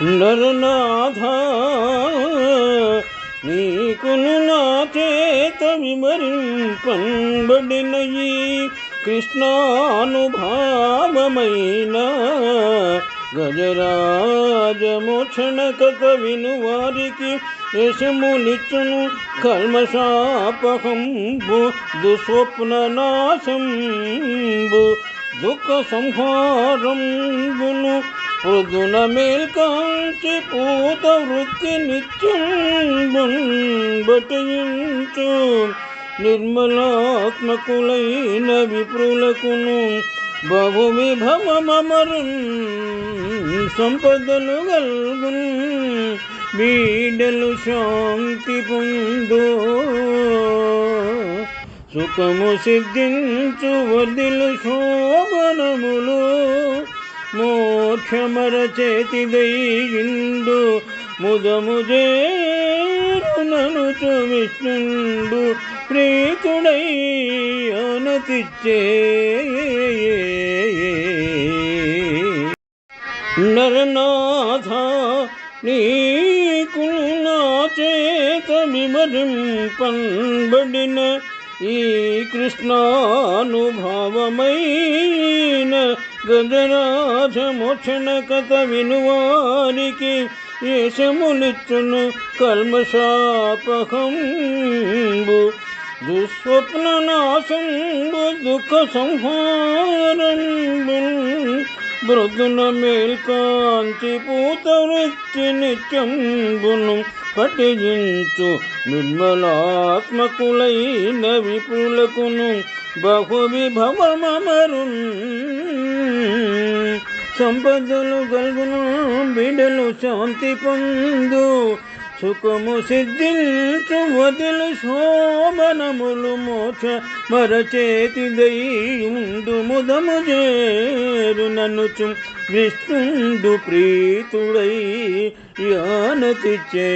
నరనాథ నీకును నా చేత వివరింపబడిన ఈ కృష్ణానుభావమైన గజరాజమోక్షణ కథ విను వారికి యశమునిచ్చును కల్మషాపహంబు దుస్వప్ననాశంబు దుఃఖ సంహారంబును మృదున మేల్కాంచి పూత వృత్తి నిత్యంబటించు నిర్మలాత్మకులైన విప్రులకును బహు విభవమరున్ సంపదలు గల్గున్ బీడలు శాంతి పొందు సుఖము సిద్ధించు వదిలు శోభనములు మోక్షమర చేతిదైండు ముదము చేరుననుచు విష్ణుండు ప్రీతుడై అనతిచ్చే నరనాథ నీకు నా చేత విమరింపబడిన ఈ కృష్ణానుభావమైన గజరాజ మోక్షణ కథ వినువారికి యశమునిచ్చును కల్మషాపహంబు దుస్వప్ననాశంబు దుఃఖ సంహారంబు మృదున మేల్కాంతి పూత వృత్తి నిత్యంబును పఠించు నిర్మలాత్మకులైన విపులకును బహు విభవమరున్ సంపదలు గల్గును బిడలు శాంతి పొందు సుఖము సిద్ధించు వదిలు శోభనములు మోక్ష మరచేతిదైండు ముదము చేరుననుచు విష్ణుండు ప్రీతుడై యానతి చే